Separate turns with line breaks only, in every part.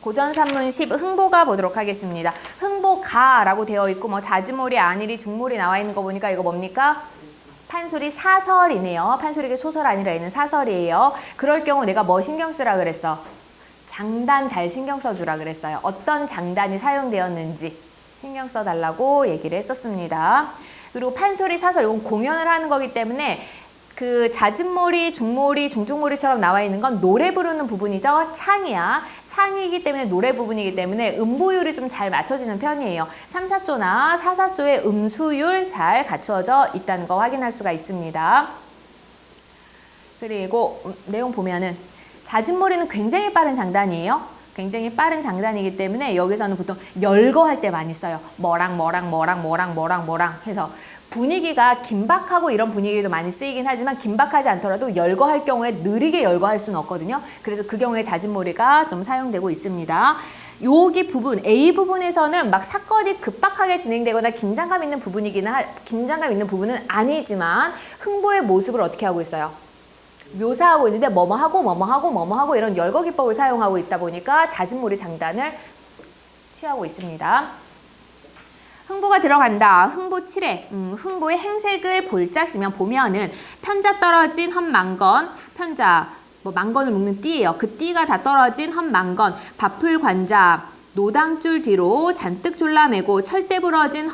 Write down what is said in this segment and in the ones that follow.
고전산문 10 흥보가 보도록 하겠습니다. 흥보가라고 되어 있고 뭐 자지몰이, 안일이, 중몰이 나와 있는 거 보니까 이거 뭡니까? 판소리 사설이네요. 판소리가 소설 아니라 얘는 사설이에요. 그럴 경우 내가 뭐 신경 쓰라 그랬어? 장단 잘 신경 써주라 그랬어요. 어떤 장단이 사용되었는지 신경 써달라고 얘기를 했었습니다. 그리고 판소리 사설, 이건 공연을 하는 거기 때문에 그 잦은몰이, 중몰이, 중중몰이처럼 나와 있는 건 노래 부르는 부분이죠. 창이야. 창이기 때문에 노래 부분이기 때문에 음보율이 좀 잘 맞춰지는 편이에요. 3, 4조나 4, 4조의 음수율 잘 갖추어져 있다는 거 확인할 수가 있습니다. 그리고 내용 보면은 잦은몰이는 굉장히 빠른 장단이에요. 굉장히 빠른 장단이기 때문에 여기서는 보통 열거할 때 많이 써요. 뭐랑 뭐랑 뭐랑 뭐랑 뭐랑 뭐랑 해서 분위기가 긴박하고 이런 분위기도 많이 쓰이긴 하지만 긴박하지 않더라도 열거할 경우에 느리게 열거할 수는 없거든요. 그래서 그 경우에 잦은몰이가 좀 사용되고 있습니다. 여기 부분, A 부분에서는 막 사건이 급박하게 진행되거나 긴장감 있는 긴장감 있는 부분은 아니지만 흥보의 모습을 어떻게 하고 있어요? 묘사하고 있는데 뭐뭐하고 이런 열거 기법을 사용하고 있다 보니까 잦은몰이 장단을 취하고 있습니다. 흥보가 들어간다. 흥보 7회. 흥보의 행색을 볼짝 쓰면 보면은 편자 떨어진 헛망건, 편자 뭐 망건을 묶는 띠예요. 그 띠가 다 떨어진 헛망건, 밥풀 관자, 노당줄 뒤로 잔뜩 졸라매고 철대 부러진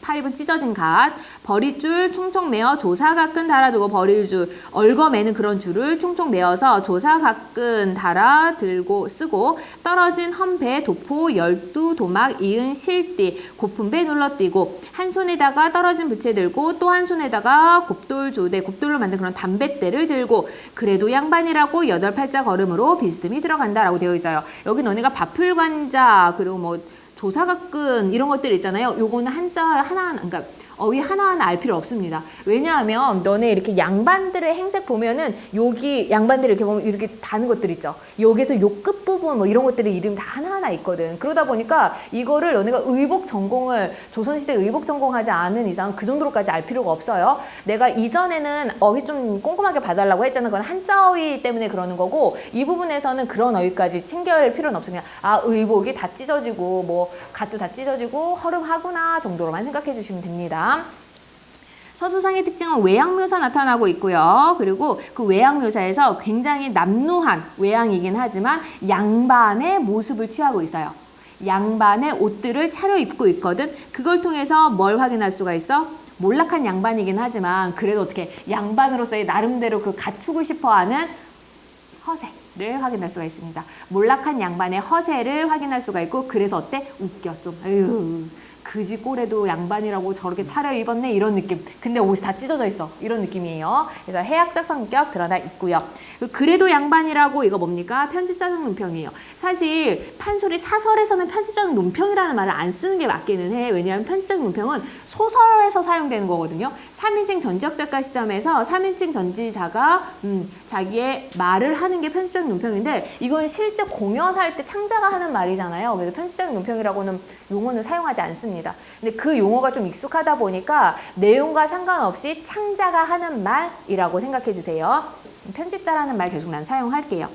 파립은 찢어진 갓, 버리줄 총총 매어 조사가끈 달아두고 버릴줄, 얽어매는 그런 줄을 총총 매어서 조사가끈 달아 들고 쓰고, 떨어진 험배, 도포, 열두, 도막, 이은, 실띠, 고픈 배 눌러띄고, 한 손에다가 떨어진 부채 들고 또 한 손에다가 곱돌로 만든 그런 담뱃대를 들고, 그래도 양반이라고 8팔자 걸음으로 비스듬히 들어간다라고 되어 있어요. 여기 너네가 밥풀관자, 그리고 뭐 조사가끈 이런 것들 있잖아요. 요거는 한자 하나하나, 그러니까 어휘 하나하나 알 필요 없습니다. 왜냐하면 너네 이렇게 양반들의 행색 보면은 여기 양반들 이렇게 보면 이렇게 다는 것들 있죠. 여기서 요 끝부분 뭐 이런 것들의 이름이 다 하나하나 있거든. 그러다 보니까 이거를 너네가 의복 전공을 조선시대 의복 전공하지 않은 이상 그 정도로까지 알 필요가 없어요. 내가 이전에는 어휘 좀 꼼꼼하게 봐달라고 했잖아. 그건 한자 어휘 때문에 그러는 거고 이 부분에서는 그런 어휘까지 챙겨야 필요는 없어. 그냥 의복이 다 찢어지고 뭐 갓도 다 찢어지고 허름하구나 정도로만 생각해 주시면 됩니다. 서수상의 특징은 외양묘사 나타나고 있고요. 그리고 그 외양묘사에서 굉장히 남루한 외양이긴 하지만 양반의 모습을 취하고 있어요. 양반의 옷들을 차려입고 있거든. 그걸 통해서 뭘 확인할 수가 있어? 몰락한 양반이긴 하지만 그래도 어떻게 양반으로서의 나름대로 그 갖추고 싶어하는 허세를 확인할 수가 있습니다. 몰락한 양반의 허세를 확인할 수가 있고 그래서 어때? 웃겨 좀. 그지 꼴에도 양반이라고 저렇게 차려입었네 이런 느낌. 근데 옷이 다 찢어져 있어 이런 느낌이에요. 그래서 해학적 성격 드러나 있고요. 그래도 양반이라고 이거 뭡니까? 편집자적 논평이에요. 사실 판소리 사설에서는 편집자적 논평이라는 말을 안 쓰는 게 맞기는 해. 왜냐하면 편집자적 논평은 소설에서 사용되는 거거든요. 3인칭 전지적 작가 시점에서 3인칭 전지자가 자기의 말을 하는 게 편집적 논평인데 이건 실제 공연할 때 창자가 하는 말이잖아요. 그래서 편집적 논평이라고는 용어는 사용하지 않습니다. 근데 그 용어가 좀 익숙하다 보니까 내용과 상관없이 창자가 하는 말이라고 생각해 주세요. 편집자라는 말 계속 난 사용할게요.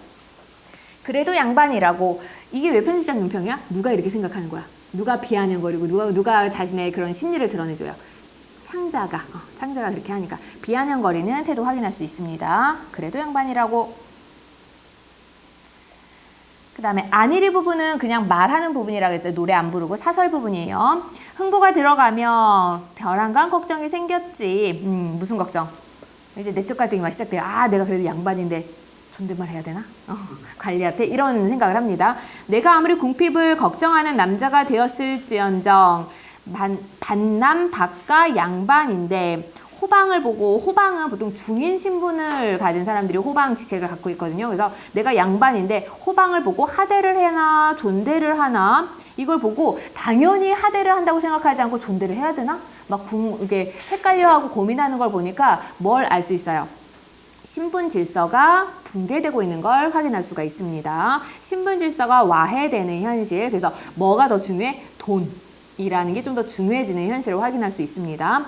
그래도 양반이라고 이게 왜 편집자 논평이야? 누가 이렇게 생각하는 거야? 누가 비아냥거리고 누가 자신의 그런 심리를 드러내줘요? 창자가 그렇게 하니까 비아냥거리는 태도 확인할 수 있습니다. 그래도 양반이라고. 그 다음에 안일이 부분은 그냥 말하는 부분이라고 했어요. 노래 안 부르고 사설 부분이에요. 흥보가 들어가면 벼랑간 걱정이 생겼지. 무슨 걱정? 이제 내적 갈등이 막 시작돼요. 내가 그래도 양반인데 존댓말 해야 되나? 관리한테 이런 생각을 합니다. 내가 아무리 궁핍을 걱정하는 남자가 되었을지언정 반남 박가 양반인데 호방을 보고, 호방은 보통 중인 신분을 가진 사람들이 호방 직책을 갖고 있거든요. 그래서 내가 양반인데 호방을 보고 하대를 해나 존대를 하나 이걸 보고 당연히 하대를 한다고 생각하지 않고 존대를 해야 되나? 막 이게 헷갈려하고 고민하는 걸 보니까 뭘 알 수 있어요? 신분 질서가 붕괴되고 있는 걸 확인할 수가 있습니다. 신분 질서가 와해되는 현실. 그래서 뭐가 더 중요해? 돈이라는 게 좀 더 중요해지는 현실을 확인할 수 있습니다.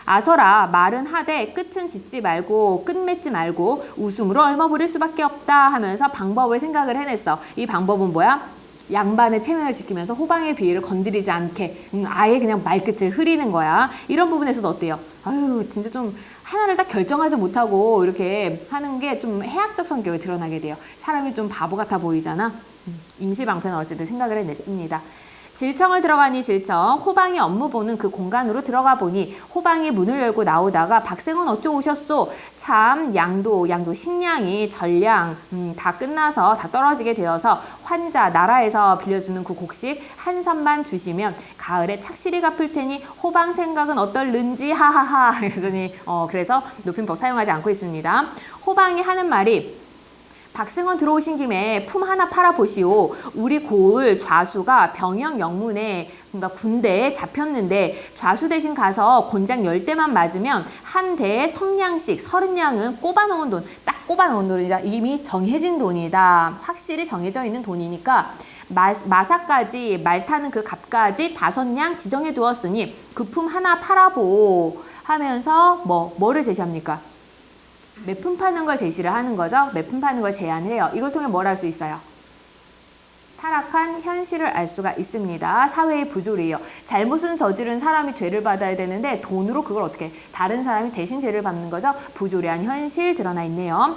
아서라 말은 하되 끝은 짓지 말고 끝 맺지 말고 웃음으로 얼마 부릴 수밖에 없다 하면서 방법을 생각을 해냈어. 이 방법은 뭐야? 양반의 체면을 지키면서 호방의 비위를 건드리지 않게 아예 그냥 말끝을 흐리는 거야. 이런 부분에서도 어때요? 아유 진짜 좀 하나를 딱 결정하지 못하고 이렇게 하는 게 좀 해학적 성격이 드러나게 돼요. 사람이 좀 바보 같아 보이잖아. 임시방편은 어쨌든 생각을 해냈습니다. 질청을 들어가니 질청, 호방이 업무 보는 그 공간으로 들어가 보니 호방이 문을 열고 나오다가 박생은 어쩌 오셨소? 참 양도 식량이 전량 다 끝나서 다 떨어지게 되어서 환자 나라에서 빌려주는 그 곡식 한 선만 주시면 가을에 착실히 갚을 테니 호방 생각은 어떨는지 하하하. 그래서 높임법 사용하지 않고 있습니다. 호방이 하는 말이 박승원 들어오신 김에 품 하나 팔아보시오. 우리 고을 좌수가 병영 영문에 그러니까 군대에 잡혔는데 좌수 대신 가서 곤장 10대만 맞으면 한 대에 섬량씩 30냥은 꼽아놓은 돈, 딱 꼽아놓은 돈이다. 이미 정해진 돈이다. 확실히 정해져 있는 돈이니까 마사까지 말 타는 그 값까지 5냥 지정해 두었으니 그 품 하나 팔아보 하면서 뭐를 제시합니까? 매품 파는 걸 제시를 하는 거죠. 매품 파는 걸 제안을 해요. 이걸 통해 뭘 할 수 있어요? 타락한 현실을 알 수가 있습니다. 사회의 부조리예요. 잘못은 저지른 사람이 죄를 받아야 되는데 돈으로 그걸 어떻게 다른 사람이 대신 죄를 받는 거죠. 부조리한 현실 드러나 있네요.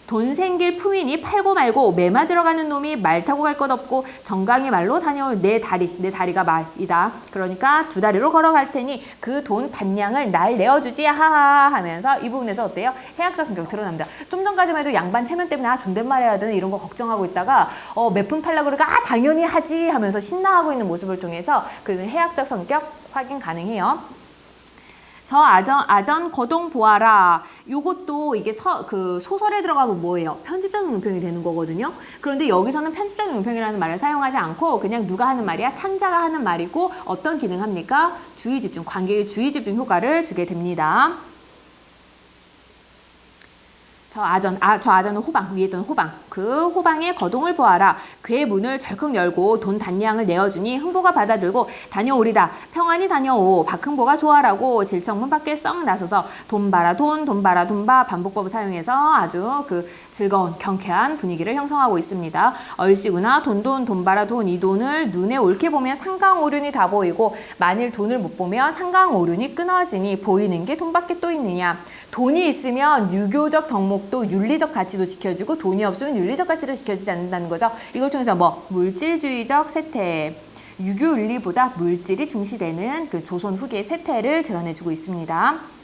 돈 생길 품이니 팔고 말고 매 맞으러 가는 놈이 말 타고 갈 것 없고 정강이 말로 다녀올 내 다리가 말이다. 그러니까 2다리로 걸어갈 테니 그 돈 단량을 날 내어주지 하하 하면서 이 부분에서 어때요? 해학적 성격 드러납니다. 좀 전까지만 해도 양반 체면 때문에 존댓말 해야 되는 이런 거 걱정하고 있다가 몇 푼 팔려고 그러니까 당연히 하지 하면서 신나하고 있는 모습을 통해서 그 해학적 성격 확인 가능해요. 저 아전 거동 보아라. 요것도 이게 소설에 들어가면 뭐예요? 편집자적 용평이 되는 거거든요. 그런데 여기서는 편집자적 용평이라는 말을 사용하지 않고 그냥 누가 하는 말이야? 창자가 하는 말이고 어떤 기능합니까? 주의 집중, 관객의 주의 집중 효과를 주게 됩니다. 저 아전은 호방, 위에 있던 호방. 그 호방의 거동을 보아라. 괴 문을 절컥 열고 돈 단량을 내어주니 흥보가 받아들고 다녀오리다. 평안히 다녀오. 박흥보가 소화라고 질청문 밖에 썩 나서서 돈 봐라 돈 봐라 돈 봐 반복법을 사용해서 아주 그 즐거운 경쾌한 분위기를 형성하고 있습니다. 얼씨구나 돈 봐라 돈 이 돈을 눈에 옳게 보면 상강오륜이 다 보이고 만일 돈을 못 보면 상강오륜이 끊어지니 보이는 게 돈밖에 또 있느냐. 돈이 있으면 유교적 덕목도 윤리적 가치도 지켜지고 돈이 없으면 윤리적 가치도 지켜지지 않는다는 거죠. 이걸 통해서 물질주의적 쇠퇴, 유교 윤리보다 물질이 중시되는 그 조선 후기의 쇠퇴를 드러내주고 있습니다.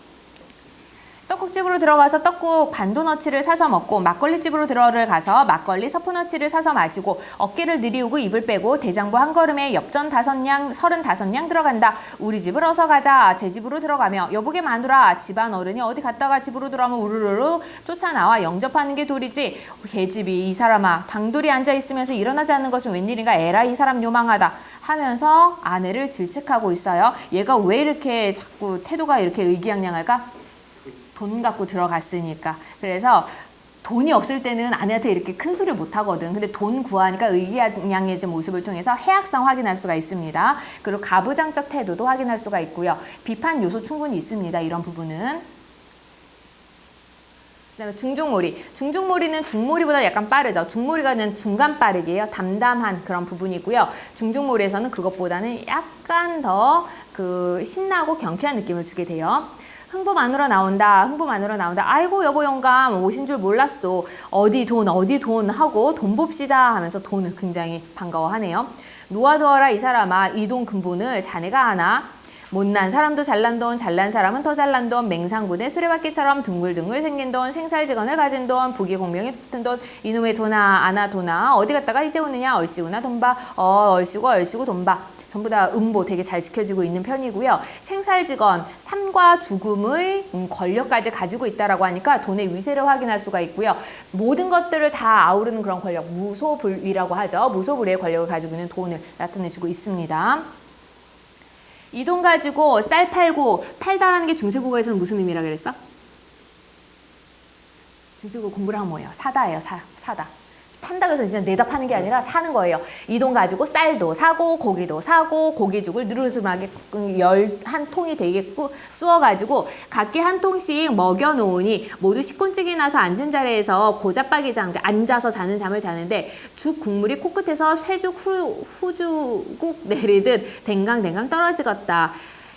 떡국집으로 들어가서 떡국 반도너치를 사서 먹고 막걸리집으로 들어가서 막걸리 서포너치를 사서 마시고 어깨를 들이우고 입을 빼고 대장부 한 걸음에 엽전 5냥 35냥 들어간다. 우리 집을 어서 가자. 제 집으로 들어가며 여보게 마누라 집안 어른이 어디 갔다가 집으로 들어가면 우르르르 쫓아나와 영접하는 게 도리지. 개집이 이 사람아 당돌이 앉아있으면서 일어나지 않는 것은 웬일인가. 에라 이 사람 요망하다 하면서 아내를 질책하고 있어요. 얘가 왜 이렇게 자꾸 태도가 이렇게 의기양양할까? 돈 갖고 들어갔으니까. 그래서 돈이 없을 때는 아내한테 이렇게 큰 소리 못 하거든. 근데 돈 구하니까 의기양양해진 모습을 통해서 해악성 확인할 수가 있습니다. 그리고 가부장적 태도도 확인할 수가 있고요. 비판 요소 충분히 있습니다. 이런 부분은. 그다음에 중중몰이. 중중몰이는 중몰이보다 약간 빠르죠. 중몰이가는 중간 빠르기예요. 담담한 그런 부분이고요. 중중몰이에서는 그것보다는 약간 더 신나고 경쾌한 느낌을 주게 돼요. 흥부 마누라 나온다. 아이고 여보 영감 오신 줄 몰랐어. 어디 돈 하고 돈 봅시다 하면서 돈을 굉장히 반가워하네요. 놓아두어라 이 사람아. 이 돈 근본을 자네가 아나? 못난 사람도 잘난 돈, 잘난 사람은 더 잘난 돈, 맹상군의 수레바퀴처럼 둥글둥글 생긴 돈, 생살직언을 가진 돈, 부귀공명에 붙은 돈, 이놈의 도나 아나 도나 어디 갔다가 이제 오느냐. 얼씨구나 돈 봐. 얼씨구 돈 봐. 전부 다 음보 되게 잘 지켜지고 있는 편이고요. 생살직언, 삶과 죽음의 권력까지 가지고 있다라고 하니까 돈의 위세를 확인할 수가 있고요. 모든 것들을 다 아우르는 그런 권력, 무소불위라고 하죠. 무소불위의 권력을 가지고 있는 돈을 나타내주고 있습니다. 이 돈 가지고 쌀 팔고 팔다라는 게 중세국어에서는 무슨 의미라 그랬어? 중세국어 공부를 하면 뭐예요? 사다예요. 사다. 판다고 해서 진짜 내다 파는 게 아니라 사는 거예요. 이 돈 가지고 쌀도 사고 고기도 사고 고기죽을 느르느하게 11통이 되게 쑤어가지고 각기 한 통씩 먹여놓으니 모두 식곤증이 나서 앉은 자리에서 고자박이 앉아서 자는 잠을 자는데 죽 국물이 코끝에서 쇠죽 후주국 내리듯 댕강댕강 떨어지겠다.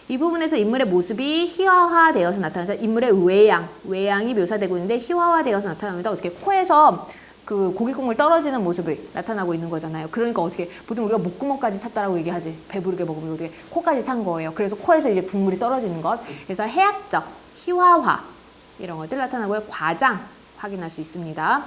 이 부분에서 인물의 모습이 희화화되어서 나타나서 인물의 외양이 묘사되고 있는데 희화화되어서 나타납니다. 어떻게 코에서 그 고기 국물 떨어지는 모습이 나타나고 있는 거잖아요. 그러니까 어떻게 보통 우리가 목구멍까지 찼다라고 얘기하지. 배부르게 먹으면 어떻게 코까지 찬 거예요. 그래서 코에서 이제 국물이 떨어지는 것. 그래서 해학적, 희화화 이런 것들 나타나고요. 과장 확인할 수 있습니다.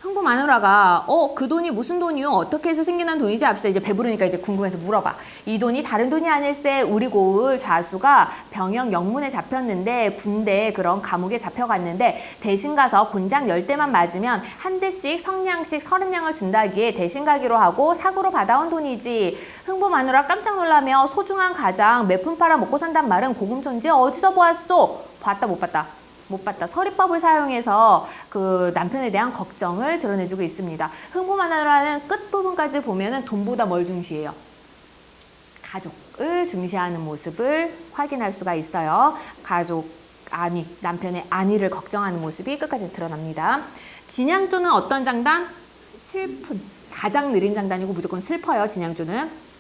흥부 마누라가 그 돈이 무슨 돈이요? 어떻게 해서 생겨난 돈이지? 앞서 이제 배부르니까 이제 궁금해서 물어봐. 이 돈이 다른 돈이 아닐세. 우리 고을 좌수가 병영 영문에 잡혔는데 군대 그런 감옥에 잡혀갔는데 대신 가서 곤장 10대만 맞으면 한 대씩 성냥씩 30냥을 준다기에 대신 가기로 하고 사고로 받아온 돈이지. 흥부 마누라 깜짝 놀라며 소중한 가장 몇 푼 팔아 먹고 산단 말은 고금손지 어디서 보았소? 봤다 못 봤다? 못 봤다. 서리법을 사용해서 그 남편에 대한 걱정을 드러내주고 있습니다. 흥부 마누라는 끝부분까지 보면은 돈보다 뭘 중시해요? 가족을 중시하는 모습을 확인할 수가 있어요. 가족, 안위, 남편의 안위를 걱정하는 모습이 끝까지 드러납니다. 진양조는 어떤 장단? 슬픈, 가장 느린 장단이고 무조건 슬퍼요. 진양조는.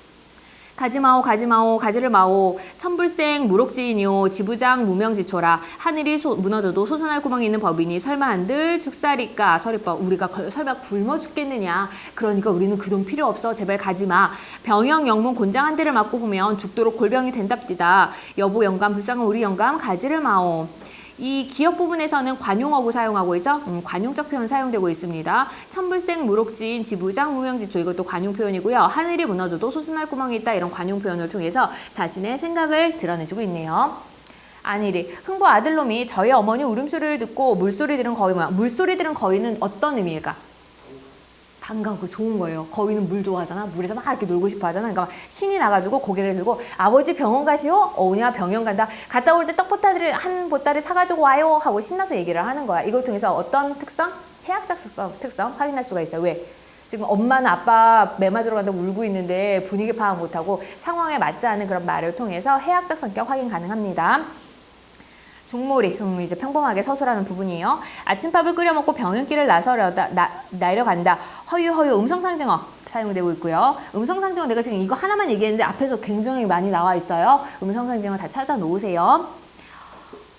가지마오 가지마오 가지를 마오 천불생 무록지인이오 지부장 무명지초라 하늘이 무너져도 솟아날 구멍이 있는 법이니 설마 한들 죽사리까 서리법 우리가 설마 굶어 죽겠느냐 그러니까 우리는 그 돈 필요 없어 제발 가지마 병영 영문 곤장 한 대를 맞고 보면 죽도록 골병이 된답디다 여보 영감 불쌍한 우리 영감 가지를 마오 이 기역 부분에서는 관용어구 사용하고 있죠. 관용적 표현 사용되고 있습니다. 천불생 무록지인 지부장 무명지초 이것도 관용 표현이고요. 하늘이 무너져도 솟아날 구멍이 있다 이런 관용 표현을 통해서 자신의 생각을 드러내주고 있네요. 안일이 흥부 아들놈이 저희 어머니 울음소리를 듣고 물소리 들은 거위 뭐야? 물소리 들은 거위는 어떤 의미일까? 반가워 좋은 거예요. 거위는 물 좋아하잖아. 물에서 막 이렇게 놀고 싶어 하잖아. 그러니까 신이 나가지고 고개를 들고 아버지 병원 가시오? 어우냐 병원 간다. 갔다 올 때 떡보따리를 한 보따리 사가지고 와요 하고 신나서 얘기를 하는 거야. 이걸 통해서 어떤 특성? 해학적 특성 확인할 수가 있어요. 왜? 지금 엄마는 아빠 매 맞으러 간다고 울고 있는데 분위기 파악 못하고 상황에 맞지 않은 그런 말을 통해서 해학적 성격 확인 가능합니다. 중몰이, 이제 평범하게 서술하는 부분이에요. 아침밥을 끓여 먹고 병행길을 내려간다. 허유허유 음성상징어 사용되고 있고요. 음성상징어 내가 지금 이거 하나만 얘기했는데 앞에서 굉장히 많이 나와 있어요. 음성상징어 다 찾아 놓으세요.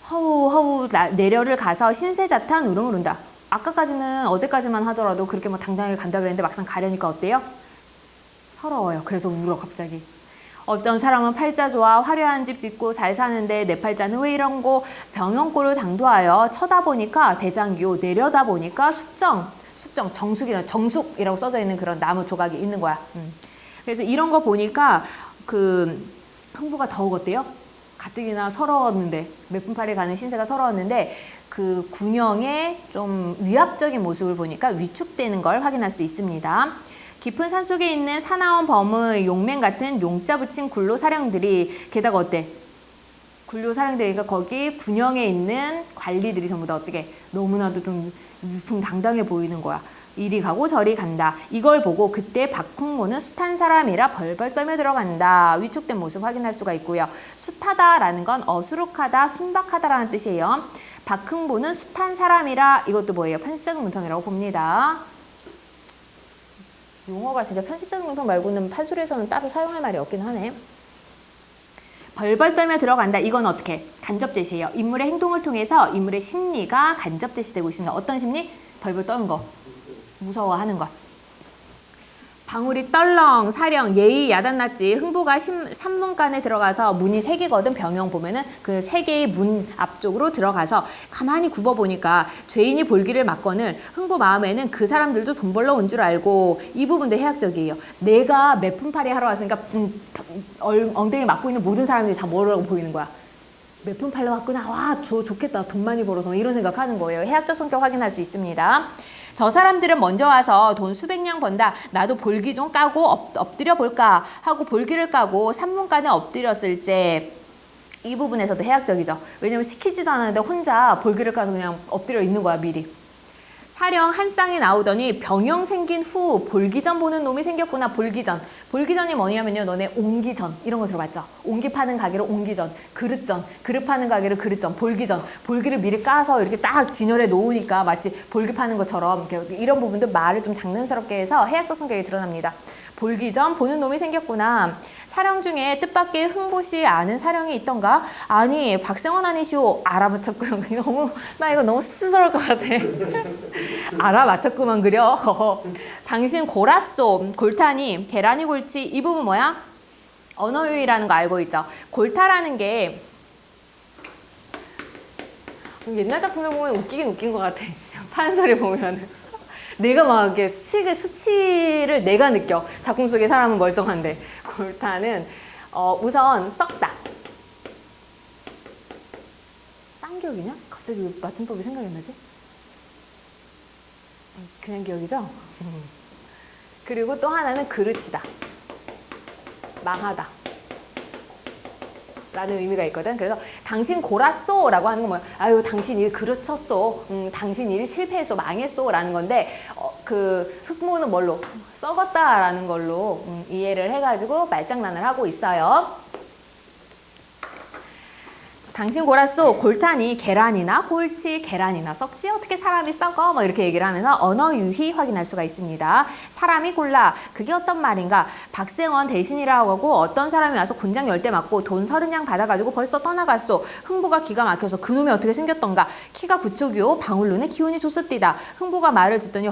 허우 내려를 가서 신세자탄 울음을 운다. 아까까지는 어제까지만 하더라도 그렇게 뭐 당당하게 간다 그랬는데 막상 가려니까 어때요? 서러워요. 그래서 울어 갑자기. 어떤 사람은 팔자 좋아 화려한 집 짓고 잘 사는데 내 팔자는 왜 이런 거 병영골을 당도하여 쳐다보니까 대장기요 내려다 보니까 정숙이라고 써져 있는 그런 나무 조각이 있는 거야. 그래서 이런 거 보니까 그 흥부가 더욱 어때요? 가뜩이나 서러웠는데 몇 분 팔이 가는 신세가 서러웠는데 그 군영의 좀 위압적인 모습을 보니까 위축되는 걸 확인할 수 있습니다. 깊은 산속에 있는 사나운 범의 용맹 같은 용자 붙인 굴로사령들이 게다가 어때? 굴로사령들이니까 거기 군영에 있는 관리들이 전부 다 어떻게 너무나도 좀 위풍당당해 보이는 거야. 이리 가고 저리 간다. 이걸 보고 그때 박흥모는 숱한 사람이라 벌벌 떨며 들어간다. 위축된 모습 확인할 수가 있고요. 숱하다라는 건 어수룩하다, 순박하다라는 뜻이에요. 박흥모는 숱한 사람이라 이것도 뭐예요? 편식적인 문평이라고 봅니다. 용어가 진짜 편식적인 문평 말고는 판소리에서는 따로 사용할 말이 없긴 하네. 벌벌 떨며 들어간다. 이건 어떻게? 간접 제시예요. 인물의 행동을 통해서 인물의 심리가 간접 제시되고 있습니다. 어떤 심리? 벌벌 떠는 거. 무서워하는 것. 방울이 떨렁, 사령, 예의 야단났지. 흥부가 산문간에 들어가서 문이 3개거든. 병영 보면은 그 3개의 문 앞쪽으로 들어가서 가만히 굽어보니까 죄인이 볼기를 맞거늘 흥부 마음에는 그 사람들도 돈 벌러 온 줄 알고 이 부분도 해학적이에요. 내가 몇 푼팔이 하러 왔으니까 엉덩이 맞고 있는 모든 사람들이 다 뭐라고 보이는 거야. 몇 푼 팔러 왔구나. 와, 좋겠다. 돈 많이 벌어서 이런 생각하는 거예요. 해학적 성격 확인할 수 있습니다. 저 사람들은 먼저 와서 돈 수백냥 번다. 나도 볼기 좀 까고 엎드려 볼까 하고 볼기를 까고 산문간에 엎드렸을 때 이 부분에서도 해학적이죠. 왜냐면 시키지도 않았는데 혼자 볼기를 까서 그냥 엎드려 있는 거야, 미리. 사령 한 쌍이 나오더니 병영 생긴 후 볼기전 보는 놈이 생겼구나. 볼기전. 볼기전이 뭐냐면요. 너네 옹기전 이런 거 들어봤죠? 옹기 파는 가게를 옹기전, 그릇전, 그릇 파는 가게를 그릇전, 볼기전. 볼기를 미리 까서 이렇게 딱 진열해 놓으니까 마치 볼기 파는 것처럼 이런 부분도 말을 좀 장난스럽게 해서 해학적 성격이 드러납니다. 볼기전 보는 놈이 생겼구나. 사령 중에 뜻밖의 흥보시 아는 사령이 있던가? 아니 박생원 아니시오. 알아맞혔구만. 나 이거 너무 수치스러울 것 같아. 알아맞혔구만 그려. 당신 골았소. 골타니 계란이 골치. 이 부분 뭐야? 언어유희라는 거 알고 있죠? 골타라는 게 옛날 작품들 보면 웃기긴 웃긴 것 같아. 파는 소리 보면 내가 막 이렇게 수치를 내가 느껴. 작품 속의 사람은 멀쩡한데. 골타는 우선 썩다. 쌍기역이냐? 갑자기 왜 맞춤법이 생각이 안 나지? 그냥 기억이죠? 그리고 또 하나는 그르치다. 망하다. 라는 의미가 있거든. 그래서 당신 골았소 라고 하는 건 뭐야? 아유 당신 일 그르쳤소. 당신 일이 실패했소. 망했소 라는 건데 그 흑모는 뭘로? 썩었다 라는 걸로 이해를 해가지고 말장난을 하고 있어요. 당신 골았소. 골타니 계란이나 골치, 계란이나 썩지 어떻게 사람이 썩어? 뭐 이렇게 얘기를 하면서 언어 유희 확인할 수가 있습니다. 사람이 골라. 그게 어떤 말인가? 박생원 대신이라고 하고 어떤 사람이 와서 곤장 10대 맞고 돈 30냥 받아가지고 벌써 떠나갔소. 흥부가 기가 막혀서 그놈이 어떻게 생겼던가? 키가 부촉이요. 방울눈에 기운이 좋습디다. 흥부가 말을 듣더니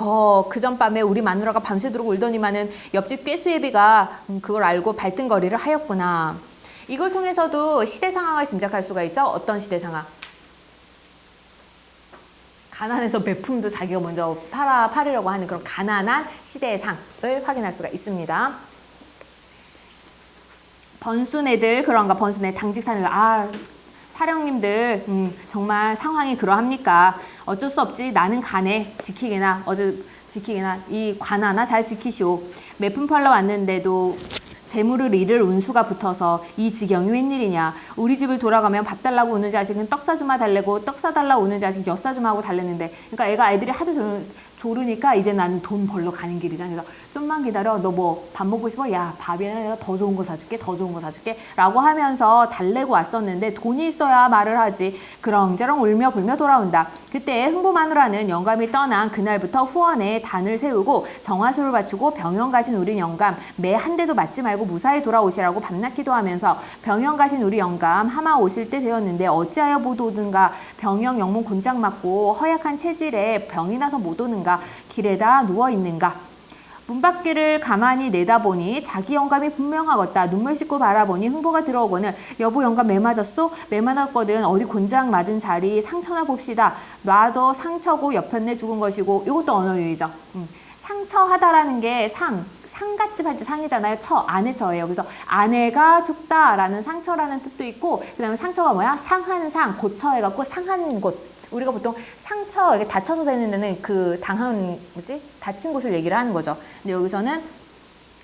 그전밤에 우리 마누라가 밤새도록 울더니만은 옆집 꾀수예비가 그걸 알고 발등거리를 하였구나. 이걸 통해서도 시대 상황을 짐작할 수가 있죠. 어떤 시대 상황? 가난해서 매품도 자기가 먼저 팔으려고 하는 그런 가난한 시대의 상을 확인할 수가 있습니다. 번순애들 그런가? 번순애 당직 사는 사령님들 정말 상황이 그러합니까? 어쩔 수 없지. 나는 가네. 지키게나 이 관 하나 잘 지키시오. 매품 팔러 왔는데도 재물을 잃을 운수가 붙어서 이 지경이 웬일이냐. 우리 집을 돌아가면 밥 달라고 오는 자식은 떡 사주마 달래고 떡 사달라고 오는 자식 엿 사주마 하고 달랬는데, 그러니까 애들이 하도 조르니까 이제 나는 돈 벌러 가는 길이잖아. 그래서 좀만 기다려. 너 뭐 밥 먹고 싶어? 야 밥이나 내가 더 좋은 거 사줄게. 더 좋은 거 사줄게 라고 하면서 달래고 왔었는데 돈이 있어야 말을 하지. 그렁저렁 울며 불며 돌아온다. 그때 흥부 마누라는 영감이 떠난 그날부터 후원에 단을 세우고 정화수를 바치고 병영 가신 우리 영감 매 한 대도 맞지 말고 무사히 돌아오시라고 밤낮 기도하면서 병영 가신 우리 영감 하마 오실 때 되었는데 어찌하여 못 오든가. 병영 영문 곤장 맞고 허약한 체질에 병이 나서 못 오는가. 길에다 누워있는가. 문 밖을 가만히 내다보니 자기 영감이 분명하겠다. 눈물 씻고 바라보니 흥부가 들어오고는 여보 영감 매 맞았소? 매 맞았거든. 어디 곤장 맞은 자리 상처나 봅시다. 놔도 상처고 옆편내 죽은 것이고. 이것도 언어유희죠. 상처하다라는 게 상갓집 할 때 상이잖아요. 아내 처예요. 그래서 아내가 죽다라는 상처라는 뜻도 있고, 그 다음에 상처가 뭐야? 상하는 상, 고처해갖고 상한 곳. 우리가 보통 상처, 이렇게 다쳐서 되는 데는 그 다친 곳을 얘기를 하는 거죠. 근데 여기서는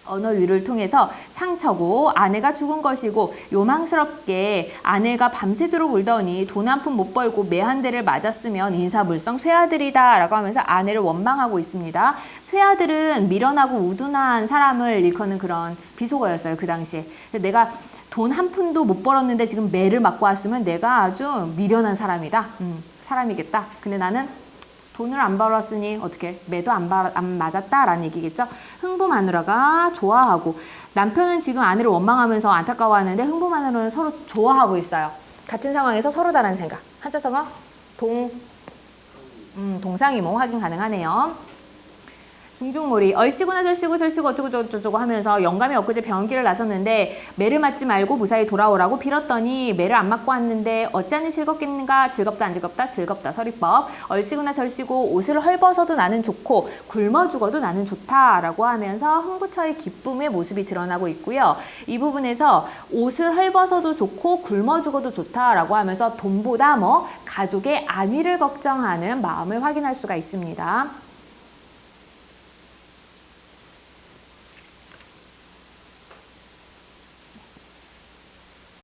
언어유를 통해서 상처고 아내가 죽은 것이고 요망스럽게 아내가 밤새도록 울더니 돈 한 푼 못 벌고 매 한 대를 맞았으면 인사불성 쇠아들이다 라고 하면서 아내를 원망하고 있습니다. 쇠아들은 미련하고 우둔한 사람을 일컫는 그런 비속어였어요. 그 당시에. 내가 돈 한 푼도 못 벌었는데 지금 매를 맞고 왔으면 내가 아주 미련한 사람이다. 사람이겠다. 근데 나는 돈을 안 벌었으니 어떻게 매도 안 맞았다라는 얘기겠죠. 흥부 마누라가 좋아하고 남편은 지금 아내를 원망하면서 안타까워하는데 흥부 마누라는 서로 좋아하고 있어요. 같은 상황에서 서로 다른 생각. 한자성어 동상이몽 확인 가능하네요. 중중몰이 얼씨구나 절씨구 어쩌고 저쩌고 하면서 영감이 엊그제 병원길을 나섰는데 매를 맞지 말고 무사히 돌아오라고 빌었더니 매를 안 맞고 왔는데 어찌하니 즐겁겠는가. 즐겁다 안 즐겁다. 즐겁다 서리법. 얼씨구나 절씨구 옷을 헐벗어도 나는 좋고 굶어 죽어도 나는 좋다라고 하면서 흥부처의 기쁨의 모습이 드러나고 있고요. 이 부분에서 옷을 헐벗어도 좋고 굶어 죽어도 좋다라고 하면서 돈보다 가족의 안위를 걱정하는 마음을 확인할 수가 있습니다.